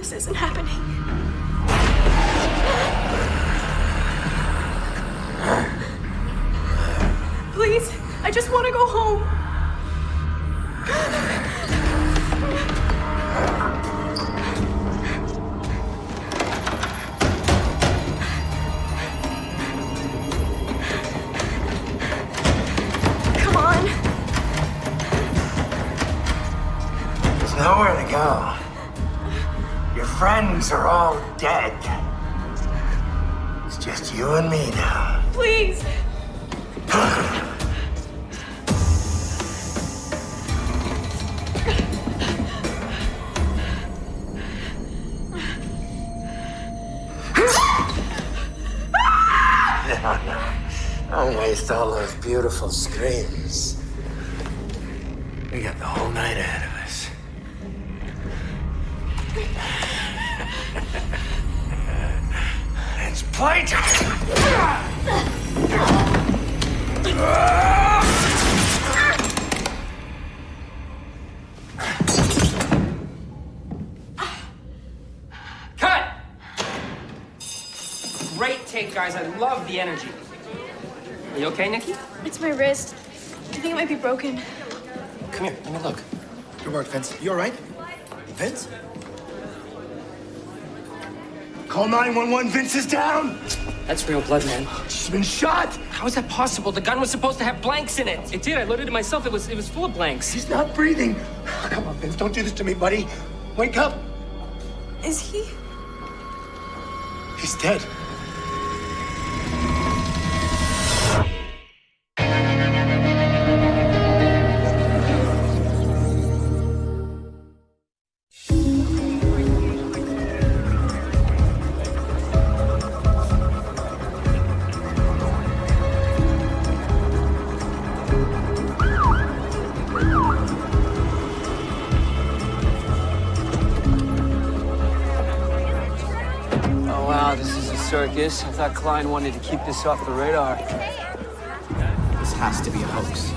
This isn't happening. Please, I just want to go home. Come on. There's nowhere to go. Your friends are all dead. It's just you and me now. Please. No. Don't waste all those beautiful screams. We got the whole night ahead of us. It's playtime! Cut! Great take, guys. I love the energy. Are you okay, Nikki? It's my wrist. I think it might be broken. Come here, let me look. Good work, Vince. You all right? Vince? Call 911, Vince is down! That's real blood, man. She's been shot! How is that possible? The gun was supposed to have blanks in it. It did. I loaded it myself. It was full of blanks. She's not breathing! Come on, Vince, don't do this to me, buddy. Wake up! Is he? He's dead. Circus. I thought Klein wanted to keep this off the radar. This has to be a hoax.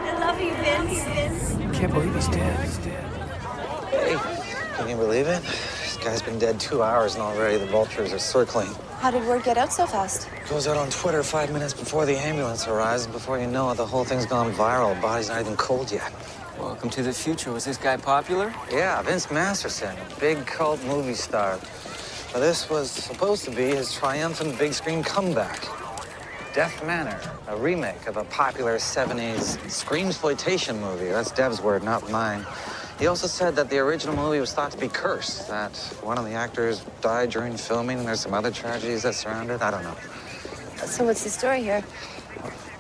I love you, Vince. I can't believe he's dead. Hey, can you believe it? This guy's been dead 2 hours and already the vultures are circling. How did word get out so fast? Goes out on Twitter 5 minutes before the ambulance arrives. Before you know it, the whole thing's gone viral. Body's not even cold yet. Welcome to the future. Was this guy popular? Yeah, Vince Masterson, big cult movie star. Now, this was supposed to be his triumphant big screen comeback. Death Manor, a remake of a popular 70s screamsploitation movie. That's Dev's word, not mine. He also said that the original movie was thought to be cursed, that one of the actors died during filming, and there's some other tragedies that surround it. I don't know. So what's the story here?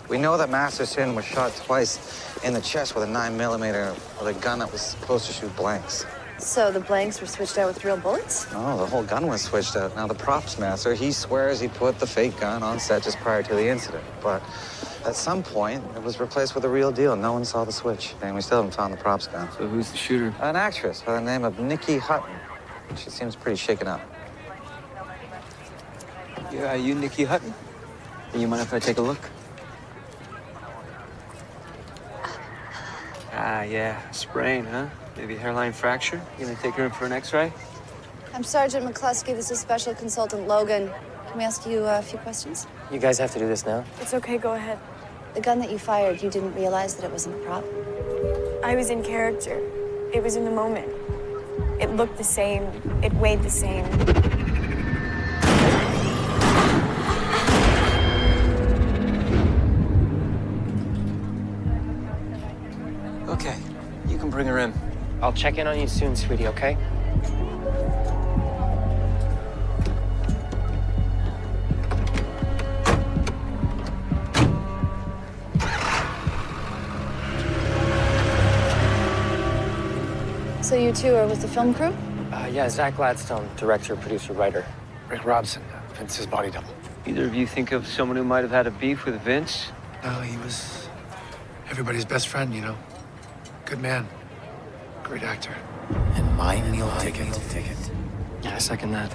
We know that Masterson was shot twice in the chest with a 9mm with a gun that was supposed to shoot blanks. So the blanks were switched out with real bullets? Oh, the whole gun was switched out. Now, the props master, he swears he put the fake gun on set just prior to the incident. But at some point, it was replaced with a real deal. No one saw the switch. And we still haven't found the props gun. So who's the shooter? An actress by the name of Nikki Hutton. She seems pretty shaken up. Yeah, you Nikki Hutton? You mind if I take a look? Ah, yeah. Sprain, huh? Maybe hairline fracture? You gonna take her in for an x-ray? I'm Sergeant McCluskey. This is Special Consultant Logan. Can we ask you a few questions? You guys have to do this now? It's okay, go ahead. The gun that you fired, you didn't realize that it wasn't a prop? I was in character. It was in the moment. It looked the same. It weighed the same. Okay, you can bring her in. I'll check in on you soon, sweetie, okay? So you two are with the film crew? Yeah, Zach Gladstone, director, producer, writer. Rick Robson, Vince's body double. Either of you think of someone who might have had a beef with Vince? No, he was everybody's best friend, you know. Good man. Great actor. And mine, you'll take it. Yeah, I second that.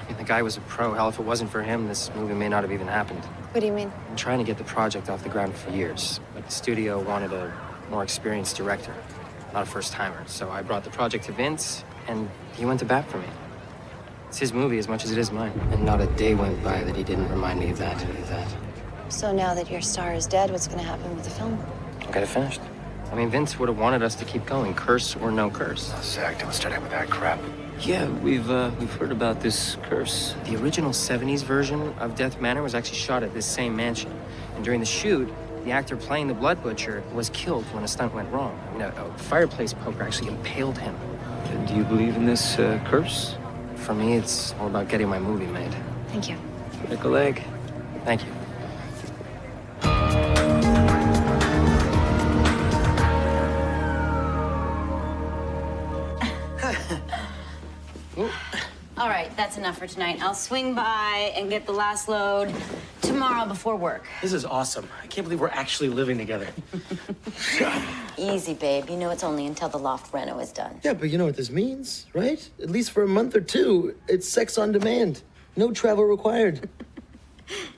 I mean, the guy was a pro. Hell, if it wasn't for him, this movie may not have even happened. What do you mean? I'm trying to get the project off the ground for years, but the studio wanted a more experienced director. not a first-timer. So I brought the project to Vince, and he went to bat for me. It's his movie as much as it is mine. And not a day went by that he didn't remind me of that. So now that your star is dead, what's going to happen with the film? I'll get it finished. I mean, Vince would have wanted us to keep going, curse or no curse. Zach, don't start out with that crap. Yeah, we've heard about this curse. The original 70s version of Death Manor was actually shot at this same mansion. And during the shoot, the actor playing the Blood Butcher was killed when a stunt went wrong. I mean, a fireplace poker actually impaled him. And do you believe in this curse? For me, it's all about getting my movie made. Thank you. Break a leg. Thank you. All right, that's enough for tonight. I'll swing by and get the last load tomorrow before work. This is awesome. I can't believe we're actually living together. Easy, babe. You know it's only until the loft reno is done. Yeah, but you know what this means, right? At least for a month or two, it's sex on demand. No travel required.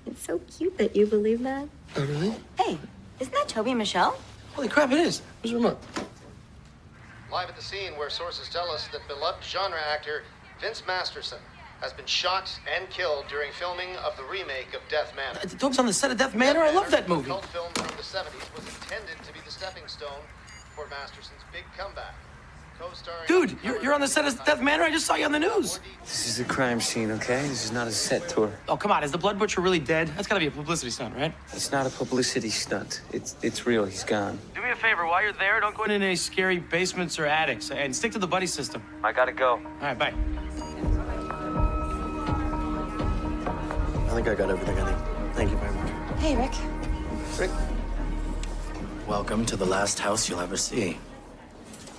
It's so cute that you believe that. Oh, really? Hey, isn't that Toby and Michelle? Holy crap, it is. Where's the remote? Live at the scene where sources tell us that beloved genre actor Vince Masterson has been shot and killed during filming of the remake of Death Manor. Toby's on the set of Death Manor? I love that movie. The cult film from the 70s was intended to be the stepping stone for Masterson's big comeback. Co-starring... Dude, you're on the set of Death Manor? I just saw you on the news. This is a crime scene, okay? This is not a set tour. Oh, come on. Is the Blood Butcher really dead? That's gotta be a publicity stunt, right? It's not a publicity stunt. It's real. He's gone. Do me a favor. While you're there, don't go in any scary basements or attics. And stick to the buddy system. I gotta go. All right, bye. I think I got everything I need. Thank you very much. Hey, Rick. Rick. Welcome to the last house you'll ever see.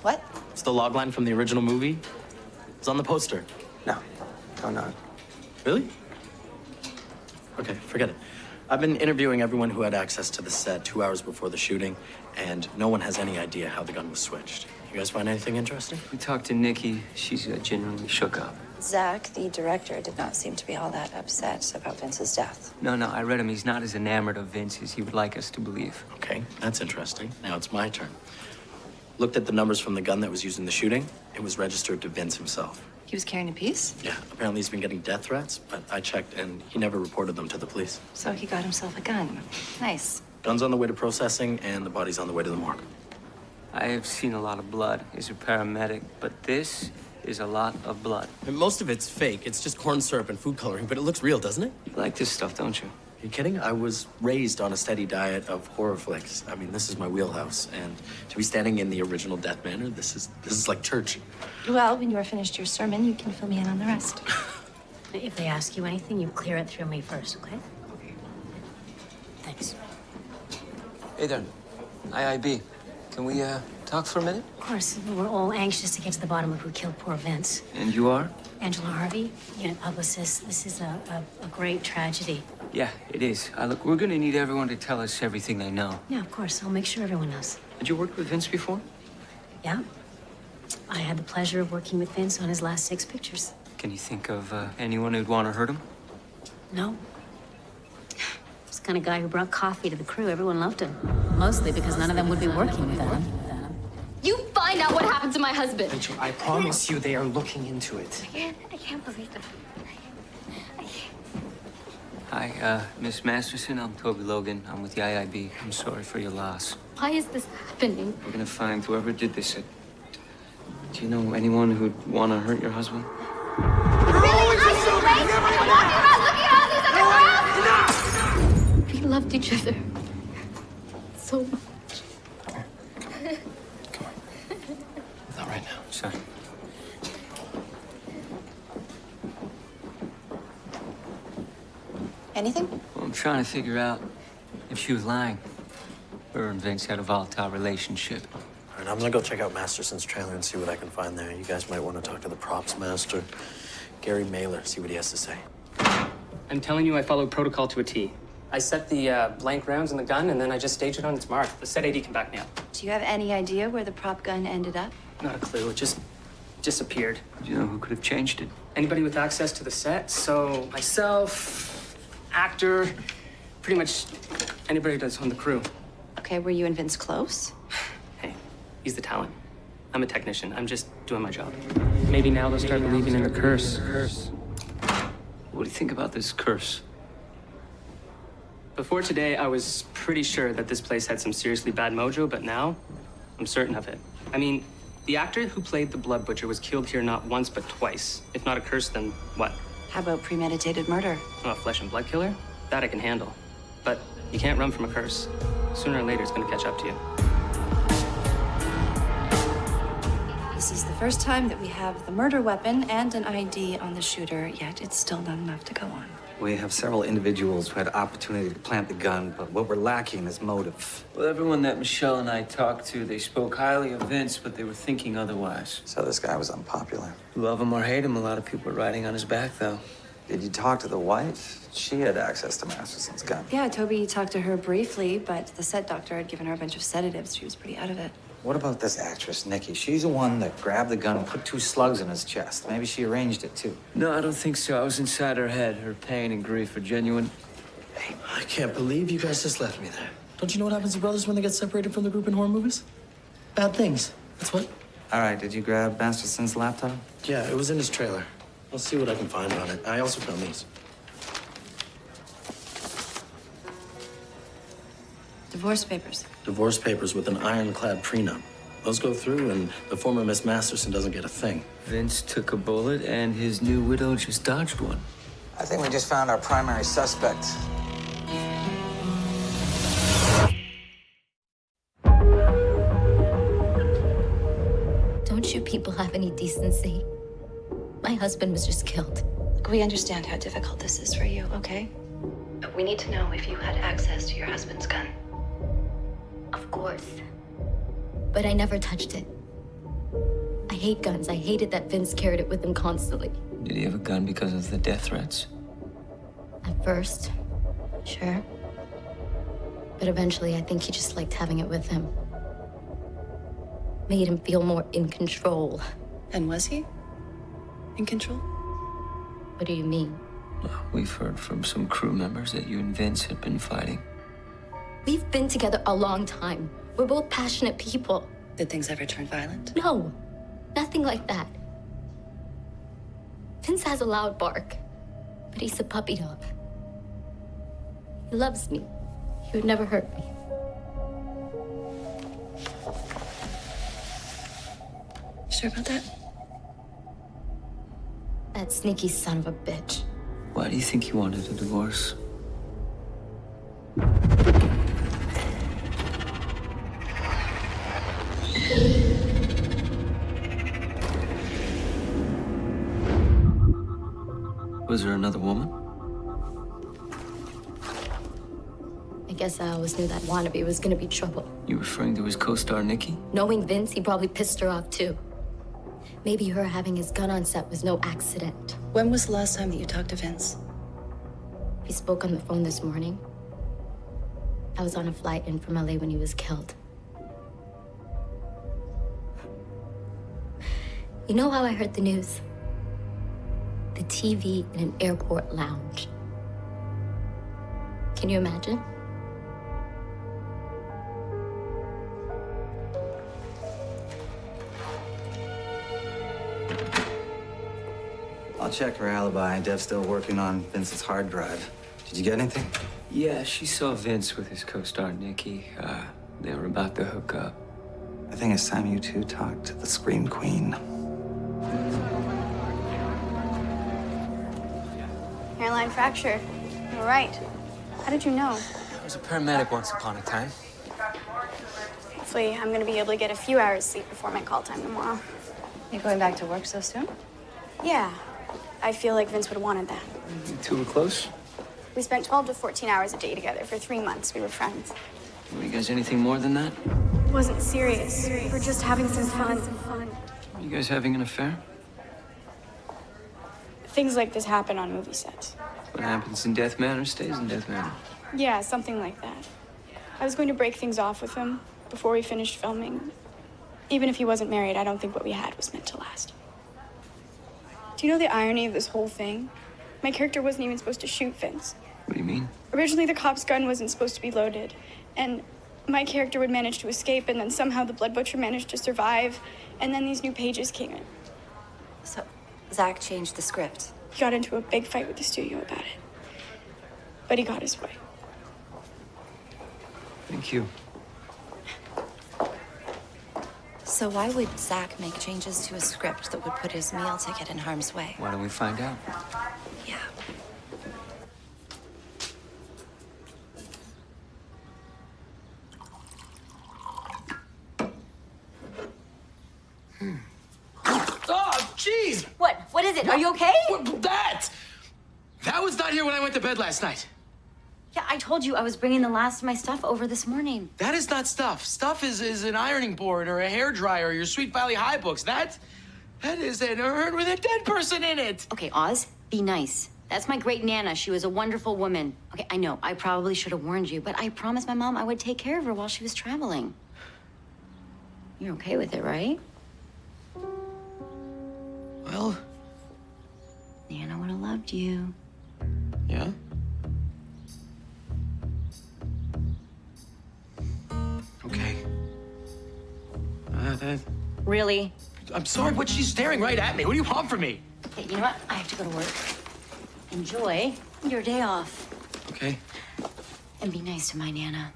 What? It's the logline from the original movie. It's on the poster. No. No. Really? Okay, forget it. I've been interviewing everyone who had access to the set 2 hours before the shooting, and no one has any idea how the gun was switched. You guys find anything interesting? We talked to Nikki. She's genuinely shook up. Zach, the director, did not seem to be all that upset about Vince's death. No, I read him. He's not as enamored of Vince as he would like us to believe. Okay, that's interesting. Now it's my turn. Looked at the numbers from the gun that was used in the shooting. It was registered to Vince himself. He was carrying a piece? Yeah, apparently he's been getting death threats, but I checked and he never reported them to the police. So he got himself a gun. Nice. Gun's on the way to processing and the body's on the way to the morgue. I have seen a lot of blood as a paramedic, but this is a lot of blood. And most of it's fake. It's just corn syrup and food coloring, but it looks real, doesn't it? You like this stuff, don't you? Are you kidding? I was raised on a steady diet of horror flicks. I mean, this is my wheelhouse, and to be standing in the original Death Manor, this is like church. Well, when you are finished your sermon, you can fill me in on the rest. If they ask you anything, you clear it through me first, okay? Thanks. Hey there, IIB. Can we talk for a minute? Of course, we're all anxious to get to the bottom of who killed poor Vince. And you are? Angela Harvey, unit publicist. This is a great tragedy. Yeah, it is. Look, we're gonna need everyone to tell us everything they know. Yeah, of course. I'll make sure everyone knows. Had you worked with Vince before? Yeah. I had the pleasure of working with Vince on his last 6 pictures. Can you think of anyone who'd want to hurt him? No. He's the kind of guy who brought coffee to the crew. Everyone loved him. Mostly because none of them would be working without him. You find out what happened to my husband. Rachel, I promise you they are looking into it. I can't believe that. Hi, Miss Masterson. I'm Toby Logan. I'm with the IIB. I'm sorry for your loss. Why is this happening? We're gonna find whoever did this. Do you know anyone who'd want to hurt your husband? We loved each other so much. Come on. Not right now. Sorry. Anything? Well, I'm trying to figure out if she was lying. Her and Vince had a volatile relationship. All right, I'm gonna go check out Masterson's trailer and see what I can find there. You guys might want to talk to the props master, Gary Mailer, see what he has to say. I'm telling you, I followed protocol to a T. I set the blank rounds in the gun, and then I just staged it on its mark. The set AD can back me up. Do you have any idea where the prop gun ended up? Not a clue. It just disappeared. Do you know who could have changed it? Anybody with access to the set. So myself, actor, pretty much anybody that's on the crew. Okay, were you and Vince close? Hey, he's the talent. I'm a technician. I'm just doing my job. Maybe now they'll start believing in the curse. What do you think about this curse? Before today, I was pretty sure that this place had some seriously bad mojo, but now I'm certain of it. I mean, the actor who played the Blood Butcher was killed here not once, but twice. If not a curse, then what? How about premeditated murder? Oh, a flesh and blood killer? That I can handle. But you can't run from a curse. Sooner or later, it's gonna catch up to you. This is the first time that we have the murder weapon and an ID on the shooter, yet it's still not enough to go on. We have several individuals who had opportunity to plant the gun, but what we're lacking is motive. Well, everyone that Michelle and I talked to, they spoke highly of Vince, but they were thinking otherwise. So this guy was unpopular. Love him or hate him, a lot of people are riding on his back, though. Did you talk to the wife? She had access to Masterson's gun. Yeah, Toby talked to her briefly, but the set doctor had given her a bunch of sedatives. She was pretty out of it. What about this actress, Nikki? She's the one that grabbed the gun and put 2 slugs in his chest. Maybe she arranged it, too. No, I don't think so. I was inside her head. Her pain and grief are genuine. Hey, I can't believe you guys just left me there. Don't you know what happens to brothers when they get separated from the group in horror movies? Bad things. That's what. All right, did you grab Masterson's laptop? Yeah, it was in his trailer. I'll see what I can find on it. I also found these. Divorce papers. Divorce papers with an ironclad prenup. Those go through, and the former Miss Masterson doesn't get a thing. Vince took a bullet, and his new widow just dodged one. I think we just found our primary suspect. Don't you people have any decency? My husband was just killed. Look, we understand how difficult this is for you, okay? But we need to know if you had access to your husband's gun. Of course. But I never touched it. I hate guns. I hated that Vince carried it with him constantly. Did he have a gun because of the death threats? At first, sure. But eventually, I think he just liked having it with him. Made him feel more in control. And was he in control? What do you mean? We've heard from some crew members that you and Vince had been fighting. We've been together a long time. We're both passionate people. Did things ever turn violent? No, nothing like that. Vince has a loud bark, but he's a puppy dog. He loves me. He would never hurt me. Sure about that? That sneaky son of a bitch. Why do you think he wanted a divorce? Was there another woman? I guess I always knew that wannabe was gonna be trouble. You referring to his co-star, Nikki? Knowing Vince, he probably pissed her off too. Maybe her having his gun on set was no accident. When was the last time that you talked to Vince? We spoke on the phone this morning. I was on a flight in from LA when he was killed. You know how I heard the news? The TV in an airport lounge. Can you imagine? I'll check her alibi. Dev's still working on Vince's hard drive. Did you get anything? Yeah, she saw Vince with his co-star, Nikki. They were about to hook up. I think it's time you two talked to the Scream Queen. Hairline fracture. You're right. How did you know? I was a paramedic once upon a time. Hopefully, I'm gonna be able to get a few hours sleep before my call time tomorrow. You going back to work so soon? Yeah, I feel like Vince would have wanted that. You two were close? We spent 12 to 14 hours a day together for 3 months. We were friends. Were you guys anything more than that? It wasn't serious. We're just having some fun. Were you guys having an affair? Things like this happen on movie sets. What happens in Death Manor stays in Death Manor. Yeah, something like that. I was going to break things off with him before we finished filming. Even if he wasn't married, I don't think what we had was meant to last. Do you know the irony of this whole thing? My character wasn't even supposed to shoot Vince. What do you mean? Originally, the cop's gun wasn't supposed to be loaded, and my character would manage to escape, and then somehow the Blood Butcher managed to survive, and then these new pages came in. So, Zach changed the script. He got into a big fight with the studio about it. But he got his way. Thank you. So why would Zach make changes to a script that would put his meal ticket in harm's way? Why don't we find out? Yeah. Oh, jeez! What? What is it? Are you okay? That was not here when I went to bed last night. Yeah, I told you I was bringing the last of my stuff over this morning. That is not stuff. Stuff is an ironing board or a hair dryer or your Sweet Valley High books. That is an urn with a dead person in it. Okay, Oz, be nice. That's my great Nana. She was a wonderful woman. Okay, I know, I probably should have warned you, but I promised my mom I would take care of her while she was traveling. You're okay with it, right? Well, Nana would have loved you. yeah. Okay. Really? I'm sorry, but she's staring right at me. What do you want from me? Okay, you know what? I have to go to work. Enjoy your day off. Okay. And be nice to my Nana.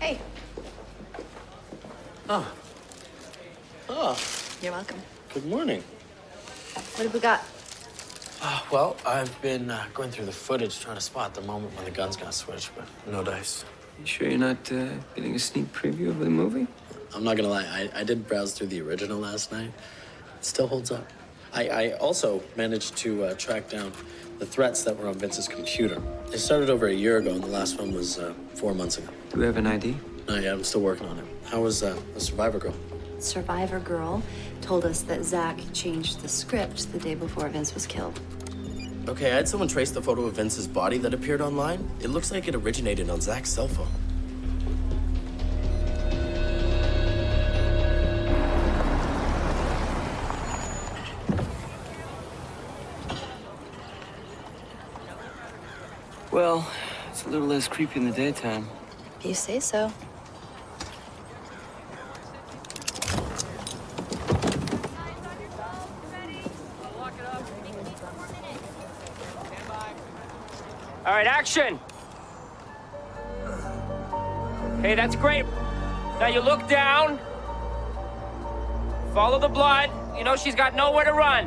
Hey. Oh. Oh, You're welcome. good morning. What have we got? Well, I've been going through the footage trying to spot the moment when the guns got switched, but no dice. You sure you're not getting a sneak preview of the movie? I'm not gonna lie, I did browse through the original last night. It still holds up. I also managed to track down the threats that were on Vince's computer. They started over a year ago, and the last one was 4 months ago. Do we have an ID? No, yeah, I'm still working on it. How was the Survivor Girl? Survivor Girl told us that Zach changed the script the day before Vince was killed. Okay, I had someone trace the photo of Vince's body that appeared online. It looks like it originated on Zach's cell phone. Well, it's a little less creepy in the daytime. You say so. All right, action. Okay, that's great. Now you look down. Follow the blood. You know she's got nowhere to run.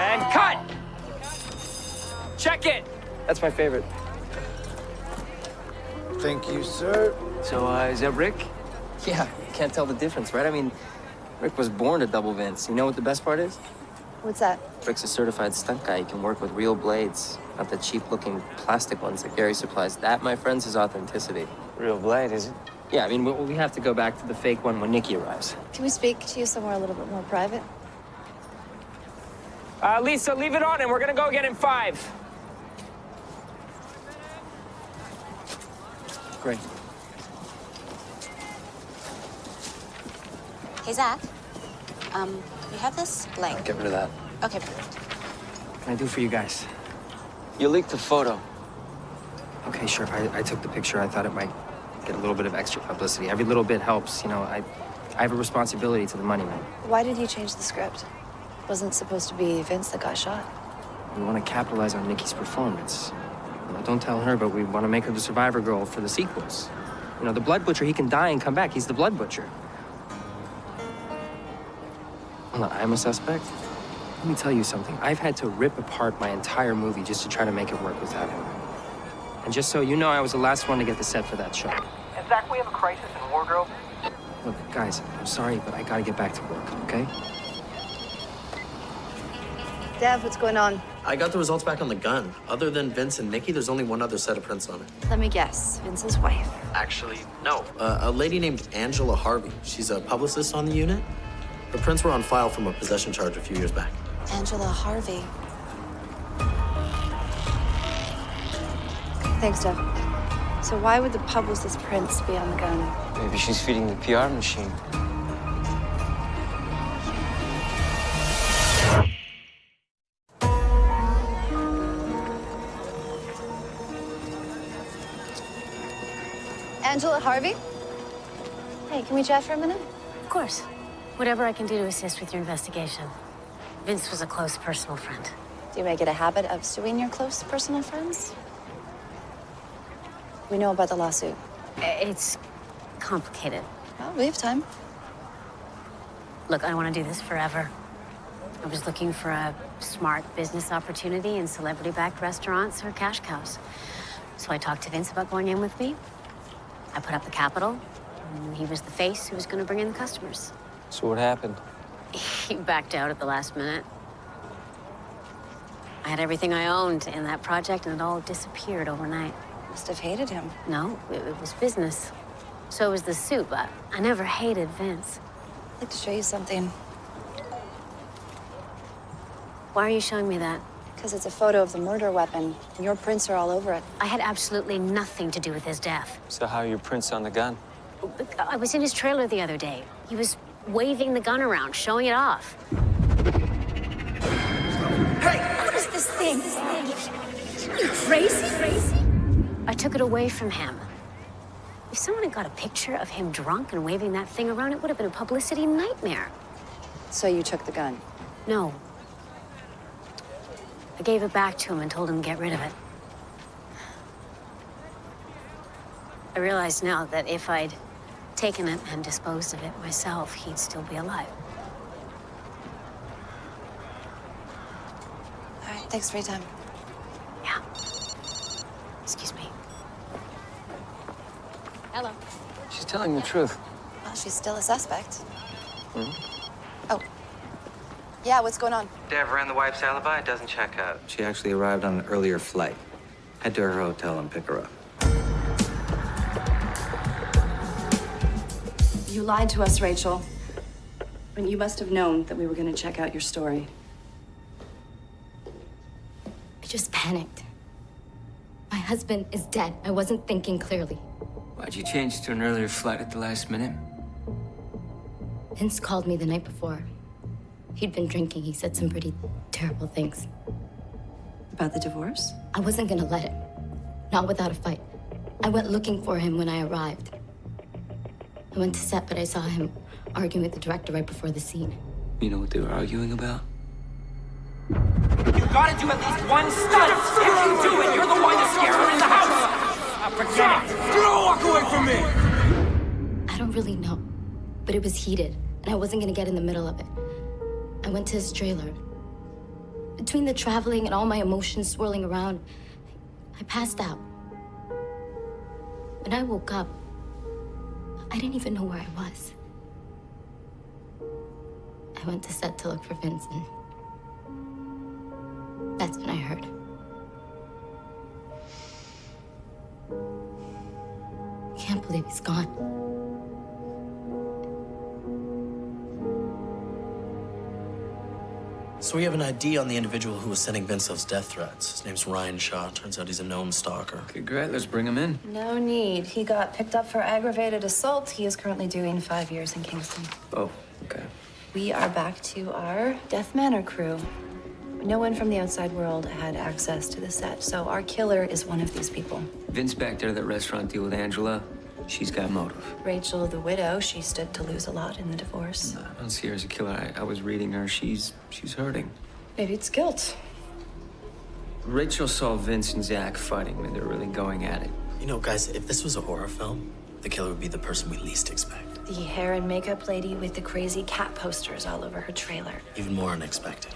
And cut. Check it. That's my favorite. Thank you, sir. So, is that Rick? Yeah, can't tell the difference, right? I mean, Rick was born to double Vince. You know what the best part is? What's that? Rick's a certified stunt guy. He can work with real blades, not the cheap-looking plastic ones that Gary supplies. That, my friends, is authenticity. Real blade, is it? Yeah, I mean, we have to go back to the fake one when Nikki arrives. Can we speak to you somewhere a little bit more private? Lisa, leave it on, and we're gonna go again in 5. Great. Hey, Zach. You have this blank. Get rid of that. Okay. What can I do for you guys? You leaked the photo. Okay, sure. I took the picture. I thought it might get a little bit of extra publicity. Every little bit helps. You know, I have a responsibility to the money, man. Why did you change the script? Wasn't supposed to be Vince that got shot. We want to capitalize on Nikki's performance. You know, don't tell her, but we want to make her the Survivor Girl for the sequels. You know, the Blood Butcher, he can die and come back. He's the Blood Butcher. Hold on, I'm a suspect? Let me tell you something. I've had to rip apart my entire movie just to try to make it work without him. And just so you know, I was the last one to get the set for that show. And Zach, we have a crisis in Wardrobe. Look, guys, I'm sorry, but I gotta get back to work, okay? Dev, what's going on? I got the results back on the gun. Other than Vince and Nikki, there's only one other set of prints on it. Let me guess. Vince's wife. Actually, no. A lady named Angela Harvey. She's a publicist on the unit. Her prints were on file from a possession charge a few years back. Angela Harvey. Thanks, Dev. So why would the publicist Prince be on the gun? Maybe she's feeding the PR machine. Angela Harvey? Hey, can we chat for a minute? Of course. Whatever I can do to assist with your investigation. Vince was a close personal friend. Do you make it a habit of suing your close personal friends? We know about the lawsuit. It's complicated. Well, we have time. Look, I don't want to do this forever. I was looking for a smart business opportunity in celebrity-backed restaurants or cash cows. So I talked to Vince about going in with me. I put up the capital, and he was the face who was going to bring in the customers. So what happened? He backed out at the last minute. I had everything I owned in that project, and it all disappeared overnight. Must have hated him. No, it was business. So was the suit, but I never hated Vince. I'd like to show you something. Why are you showing me that? Because it's a photo of the murder weapon, and your prints are all over it. I had absolutely nothing to do with his death. So how are your prints on the gun? I was in his trailer the other day. He was waving the gun around, showing it off. Hey! What is this thing? Are you crazy? I took it away from him. If someone had got a picture of him drunk and waving that thing around, it would have been a publicity nightmare. So you took the gun? No. I gave it back to him and told him to get rid of it. I realize now that if I'd taken it and disposed of it myself, he'd still be alive. All right, thanks for your time. Yeah. Excuse me. Hello. She's telling the truth. Well, she's still a suspect. Hmm? Oh. Yeah, what's going on? Dev ran the wife's alibi. It doesn't check out. She actually arrived on an earlier flight. Head to her hotel and pick her up. You lied to us, Rachel. And you must have known that we were going to check out your story. I just panicked. My husband is dead. I wasn't thinking clearly. Why'd you change to an earlier flight at the last minute? Vince called me the night before. He'd been drinking. He said some pretty terrible things. About the divorce? I wasn't gonna let him. Not without a fight. I went looking for him when I arrived. I went to set, but I saw him arguing with the director right before the scene. You know what they were arguing about? You gotta do at least one stunt. If you do it, you're the one to scare her in the house. Forget it. Don't walk away from me. I don't really know, but it was heated, and I wasn't gonna get in the middle of it. I went to his trailer. Between the traveling and all my emotions swirling around, I passed out. When I woke up, I didn't even know where I was. I went to set to look for Vince, and that's when I heard. I can't believe he's gone. So we have an ID on the individual who was sending Vince those death threats. His name's Ryan Shaw. Turns out he's a known stalker. Okay, great. Let's bring him in. No need. He got picked up for aggravated assault. He is currently doing 5 years in Kingston. Oh, okay. We are back to our Death Manor crew. No one from the outside world had access to the set, so our killer is one of these people. Vince back there at that restaurant deal with Angela. She's got motive. Rachel, the widow, she stood to lose a lot in the divorce. I don't see her as a killer. I was reading her. She's hurting. Maybe it's guilt. Rachel saw Vince and Zach fighting when they were really going at it. You know, guys, if this was a horror film, the killer would be the person we least expect. The hair and makeup lady with the crazy cat posters all over her trailer. Even more unexpected.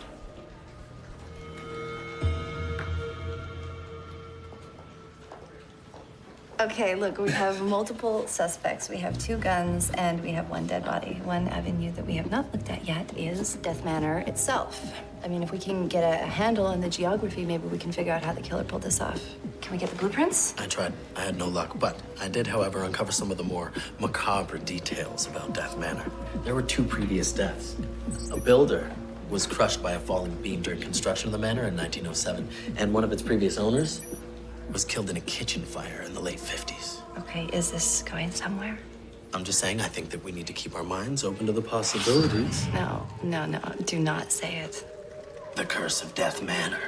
Okay, look, we have multiple suspects. We have 2 guns and we have 1 dead body. One avenue that we have not looked at yet is Death Manor itself. I mean, if we can get a handle on the geography, maybe we can figure out how the killer pulled this off. Can we get the blueprints? I tried. I had no luck, but I did, however, uncover some of the more macabre details about Death Manor. There were 2 previous deaths. A builder was crushed by a falling beam during construction of the manor in 1907, and one of its previous owners was killed in a kitchen fire in the late 50s. Okay, is this going somewhere? I'm just saying, I think that we need to keep our minds open to the possibilities. No, do not say it. The curse of Death Manor.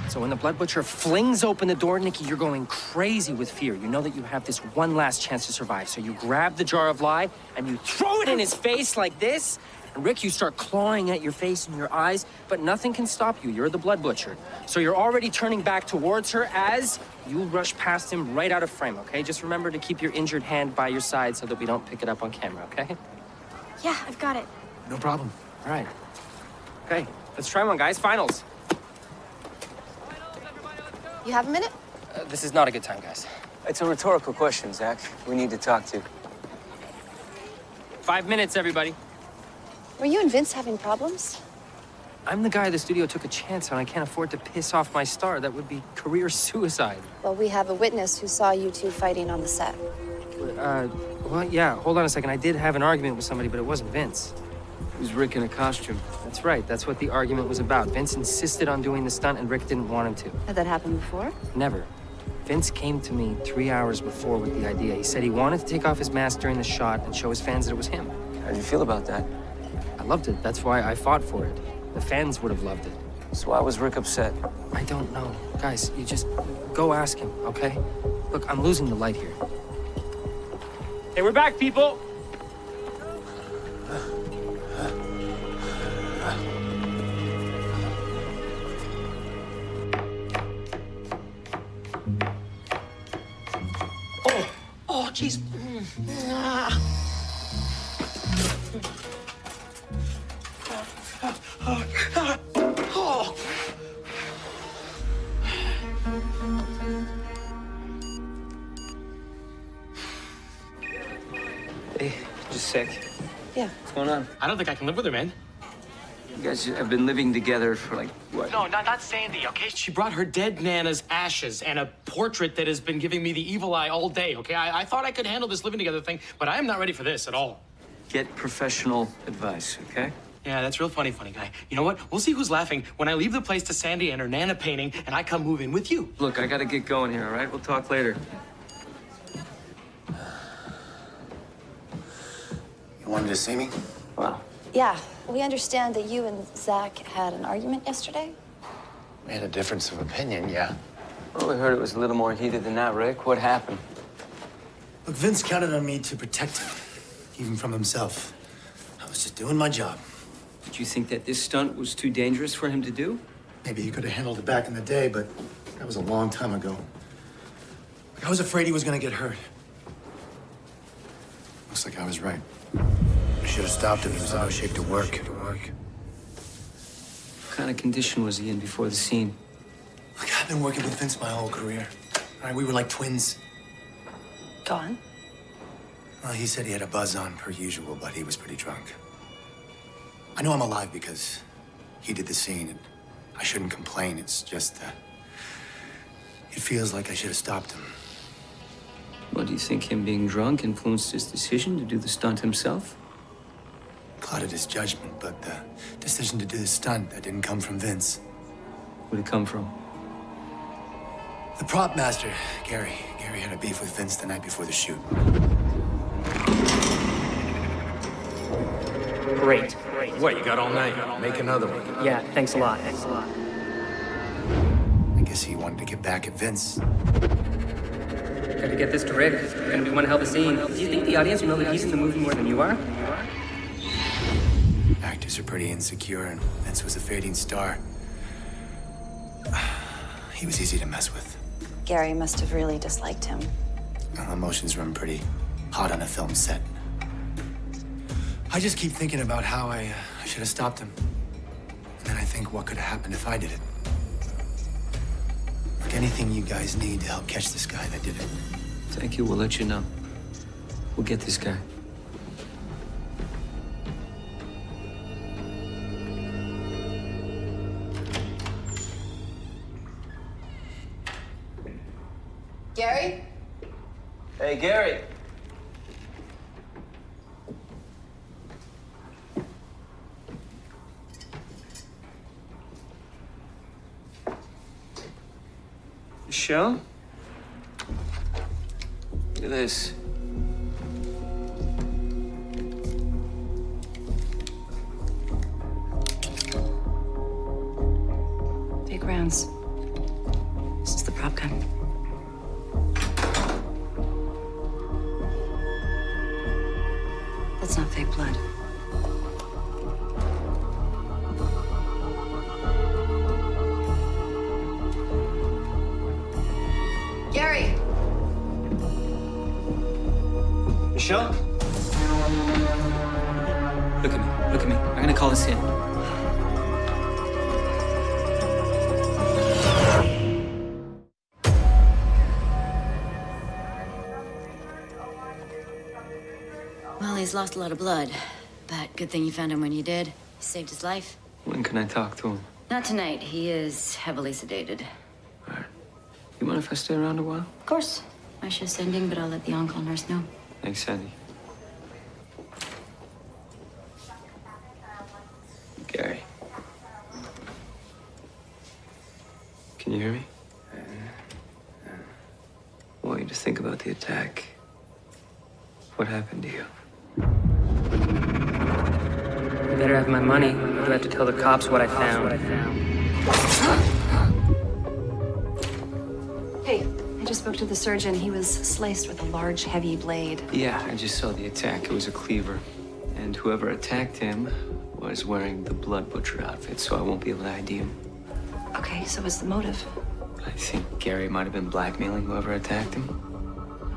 So when the Blood Butcher flings open the door, Nikki, you're going crazy with fear. You know that you have this one last chance to survive. So you grab the jar of lye and you throw it in his face like this. And Rick, you start clawing at your face and your eyes, but nothing can stop you. You're the Blood Butcher. So you're already turning back towards her as you rush past him right out of frame, okay? Just remember to keep your injured hand by your side so that we don't pick it up on camera, okay? Yeah, I've got it. No problem. All right. Okay, let's try one, guys. Finals. You have a minute? This is not a good time, guys. It's a rhetorical question, Zach. We need to talk to. 5 minutes, everybody. Were you and Vince having problems? I'm the guy the studio took a chance on. I can't afford to piss off my star. That would be career suicide. Well, we have a witness who saw you two fighting on the set. Well, yeah, hold on a second. I did have an argument with somebody, but it wasn't Vince. It was Rick in a costume. That's right. That's what the argument was about. Vince insisted on doing the stunt, and Rick didn't want him to. Had that happened before? Never. Vince came to me 3 hours before with the idea. He said he wanted to take off his mask during the shot and show his fans that it was him. How'd you feel about that? I loved it. That's why I fought for it. The fans would have loved it. So why was Rick upset? I don't know. Guys, you just go ask him, okay? Look, I'm losing the light here. Hey, we're back, people! Oh, jeez. Hey, just sick. Yeah. What's going on? I don't think I can live with her, man. You guys have been living together for like, what? No, not Sandy, okay? She brought her dead Nana's ashes and a portrait that has been giving me the evil eye all day, okay? I thought I could handle this living together thing, but I am not ready for this at all. Get professional advice, okay? Yeah, that's real funny, guy. You know what? We'll see who's laughing when I leave the place to Sandy and her Nana painting and I come move in with you. Look, I gotta get going here, all right? We'll talk later. You wanted to see me? Wow. Yeah. We understand that you and Zach had an argument yesterday. We had a difference of opinion, yeah. Well, we heard it was a little more heated than that, Rick. What happened? Look, Vince counted on me to protect him, even from himself. I was just doing my job. Did you think that this stunt was too dangerous for him to do? Maybe he could have handled it back in the day, but that was a long time ago. I was afraid he was gonna get hurt. Looks like I was right. I should have stopped him. He was out of shape to work. What kind of condition was he in before the scene? Look, I've been working with Vince my whole career. All right, we were like twins. Go on. Well, he said he had a buzz on per usual, but he was pretty drunk. I know I'm alive because he did the scene, and I shouldn't complain. It's just that it feels like I should have stopped him. Well, do you think him being drunk influenced his decision to do the stunt himself? Clouded his judgment, but the decision to do the stunt, that didn't come from Vince. Where'd it come from? The prop master, Gary. Gary had a beef with Vince the night before the shoot. Great. What, you got all night? Make another one. Yeah, thanks a lot. I guess he wanted to get back at Vince. Got to get this to Rick. It's gonna be one hell of a scene. Do you think the audience will know that he's in the movie more than you are? Actors are pretty insecure, and Vince was a fading star. He was easy to mess with. Gary must have really disliked him. Well, emotions run pretty hot on a film set. I just keep thinking about how I should have stopped him. And then I think what could have happened if I did it. Like anything you guys need to help catch this guy that did it. Thank you. We'll let you know. We'll get this guy. Gary? Hey, Gary. Michelle? Look at this. Big rounds. This is the prop gun. That's not fake blood. Gary! Michelle? Look at me. Look at me. I'm gonna call this in. Well, he's lost a lot of blood, but good thing you found him when you did. You saved his life. When can I talk to him? Not tonight. He is heavily sedated. You mind if I stay around a while? Of course. My shift's ending, but I'll let the on-call nurse know. Thanks, Sandy. Gary. Can you hear me? I want you to think about the attack. What happened to you? You better have my money, or do I have to tell the cops what I found? Hey, I just spoke to the surgeon. He was sliced with a large, heavy blade. Yeah, I just saw the attack. It was a cleaver. And whoever attacked him was wearing the blood butcher outfit, so I won't be able to ID him. Okay, so what's the motive? I think Gary might have been blackmailing whoever attacked him.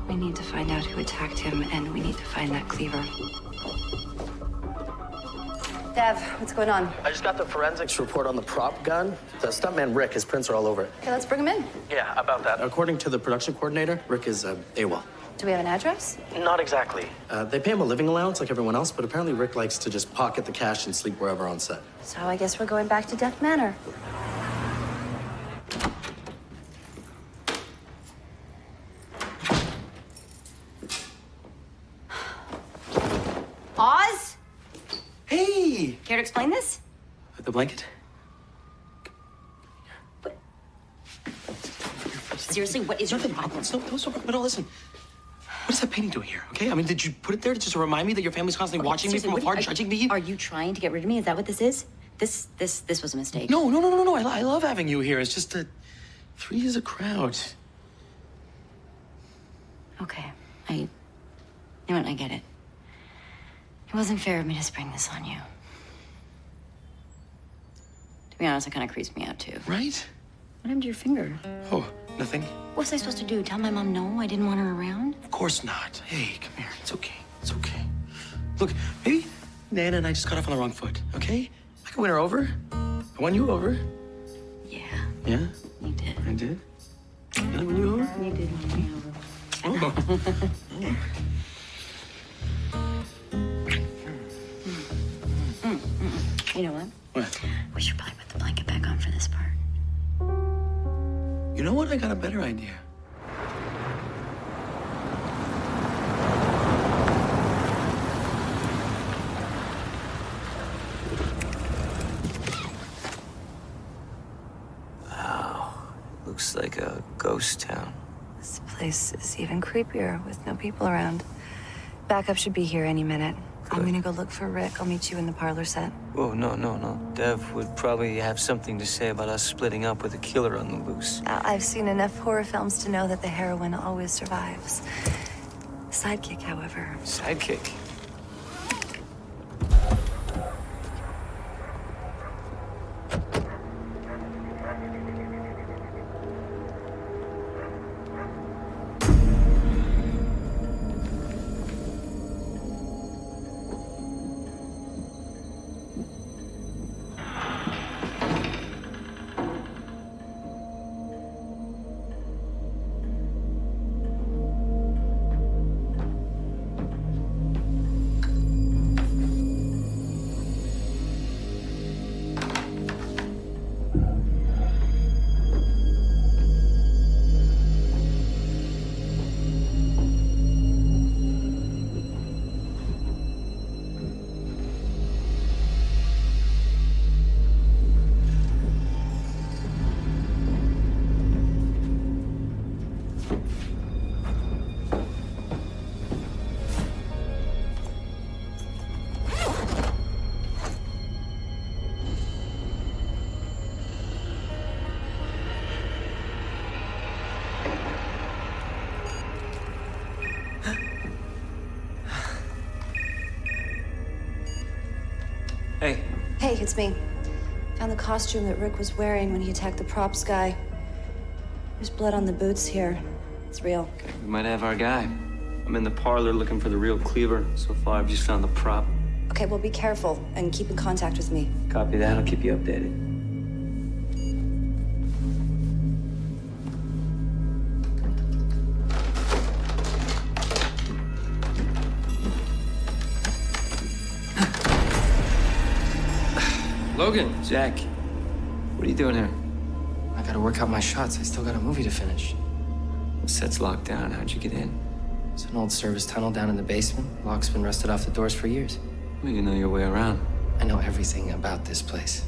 We need to find out who attacked him, and we need to find that cleaver. Dev, what's going on? I just got the forensics report on the prop gun. The stuntman Rick, his prints are all over it. Okay, let's bring him in. Yeah, about that. According to the production coordinator, Rick is AWOL. Do we have an address? Not exactly. They pay him a living allowance like everyone else, but apparently Rick likes to just pocket the cash and sleep wherever on set. So I guess we're going back to Death Manor. Oz? Hey! Care to explain this? The blanket? Seriously, what is your problem? No, listen. What is that painting doing here, okay? I mean, did you put it there just to remind me that your family's constantly watching me from afar, judging me? Are you trying to get rid of me? Is that what this is? This was a mistake. No. I love having you here. It's just that 3 is a crowd. Okay, you know what? I get it. It wasn't fair of me to spring this on you. To be honest, it kind of creeps me out too. Right? What happened to your finger? Oh, nothing. What was I supposed to do? Tell my mom no? I didn't want her around? Of course not. Hey, come here. It's okay. It's okay. Look, maybe Nana and I just got off on the wrong foot, okay? I can win her over. I won you over. Yeah. Yeah? You did. I did? Did I win you over? You did win me over. Oh. You know what? What? We should probably put the blanket back on for this part. You know what? I got a better idea. Wow. Looks like a ghost town. This place is even creepier with no people around. Backup should be here any minute. I'm gonna go look for Rick. I'll meet you in the parlor set. Whoa, no. Dev would probably have something to say about us splitting up with a killer on the loose. I've seen enough horror films to know that the heroine always survives. Sidekick, however. Sidekick? Hey. Hey, it's me. Found the costume that Rick was wearing when he attacked the props guy. There's blood on the boots here. It's real. Okay, we might have our guy. I'm in the parlor looking for the real cleaver. So far, I've just found the prop. Okay, well, be careful and keep in contact with me. Copy that. I'll keep you updated. Logan. Jack, what are you doing here? I gotta work out my shots. I still got a movie to finish. The set's locked down. How'd you get in? It's an old service tunnel down in the basement. Lock's been rusted off the doors for years. Well, you know your way around. I know everything about this place.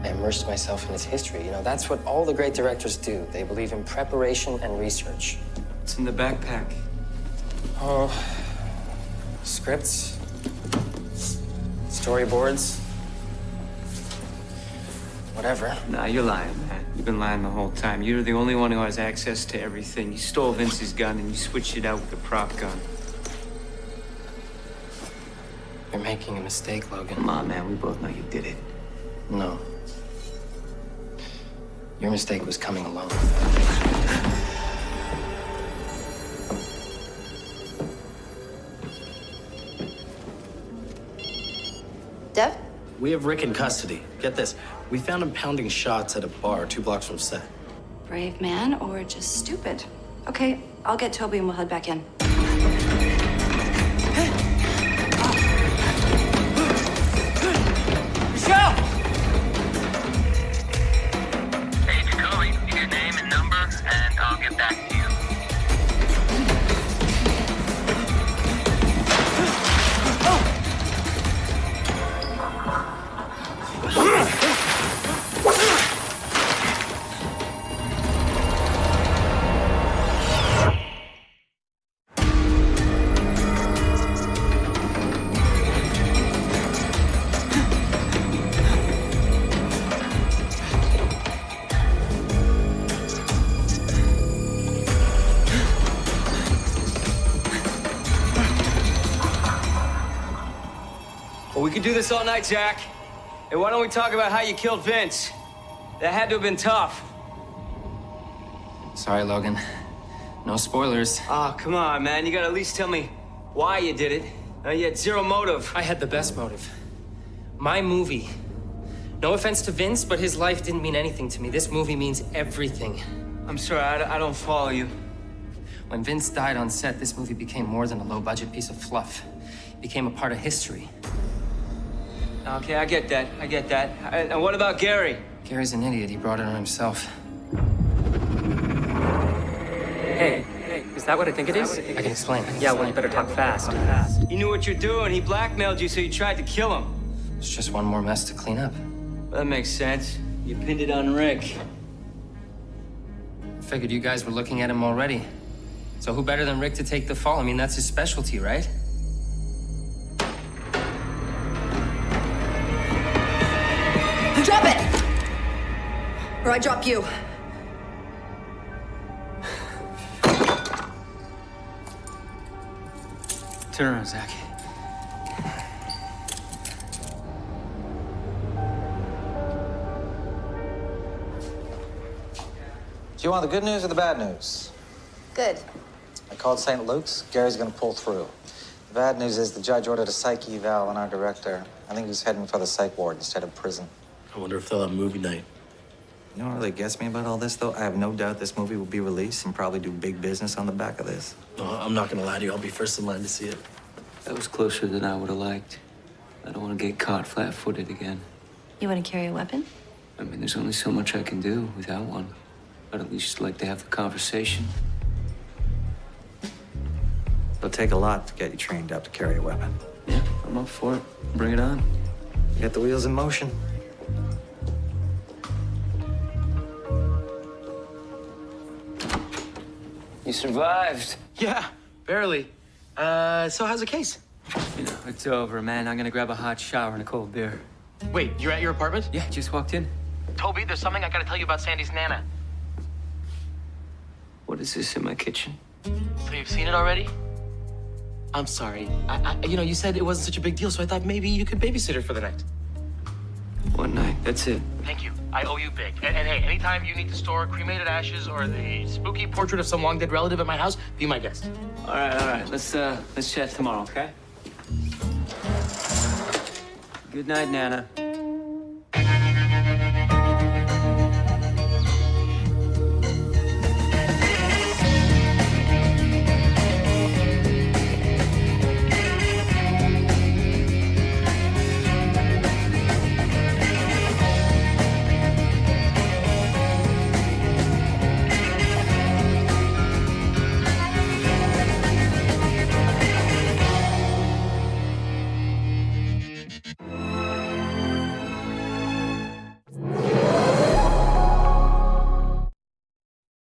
I immersed myself in its history. You know, that's what all the great directors do. They believe in preparation and research. It's in the backpack. Oh, scripts, storyboards, whatever. Nah, you're lying, man. You've been lying the whole time. You're the only one who has access to everything. You stole Vince's gun and you switched it out with the prop gun. You're making a mistake, Logan. Come on, man. We both know you did it. No. Your mistake was coming alone. Dev? We have Rick in custody. Get this. We found him pounding shots at a bar 2 blocks from set. Brave man or just stupid? Okay, I'll get Toby and we'll head back in. Michelle! Hey, it's Toby. Give your name and number, and I'll get back to you. Well, we could do this all night, Jack. Hey, why don't we talk about how you killed Vince? That had to have been tough. Sorry, Logan. No spoilers. Oh, come on, man. You gotta at least tell me why you did it. You had zero motive. I had the best motive. My movie. No offense to Vince, but his life didn't mean anything to me. This movie means everything. I'm sorry, I don't follow you. When Vince died on set, this movie became more than a low-budget piece of fluff. It became a part of history. Okay, I get that. I get that. And what about Gary? Gary's an idiot. He brought it on himself. Hey, is that what I think it is? I can explain. Yeah, well, you better talk fast. He knew what you're doing. He blackmailed you, so you tried to kill him. It's just one more mess to clean up. That makes sense. You pinned it on Rick. I figured you guys were looking at him already. So who better than Rick to take the fall? I mean, that's his specialty, right? Drop it! Or I drop you. Turn around, Zach. Do you want the good news or the bad news? Good. I called St. Luke's. Gary's gonna pull through. The bad news is the judge ordered a psych eval on our director. I think he's heading for the psych ward instead of prison. I wonder if they'll have movie night. You know what really gets me about all this, though? I have no doubt this movie will be released and probably do big business on the back of this. I'm not gonna lie to you. I'll be first in line to see it. That was closer than I would have liked. I don't want to get caught flat-footed again. You want to carry a weapon? I mean, there's only so much I can do without one. I'd at least like to have the conversation. It'll take a lot to get you trained up to carry a weapon. Yeah, I'm up for it. Bring it on. Get the wheels in motion. You survived. Yeah, barely. So how's the case? You know, it's over, man. I'm gonna grab a hot shower and a cold beer. Wait, you're at your apartment? Yeah, just walked in. Toby, there's something I gotta tell you about Sandy's Nana. What is this in my kitchen? So you've seen it already? I'm sorry. You said it wasn't such a big deal, so I thought maybe you could babysit her for the night. One night, that's it. Thank you. I owe you big. And hey, anytime you need to store cremated ashes or the spooky portrait of some long dead relative at my house, be my guest. All right. Let's chat tomorrow, okay? Good night, Nana.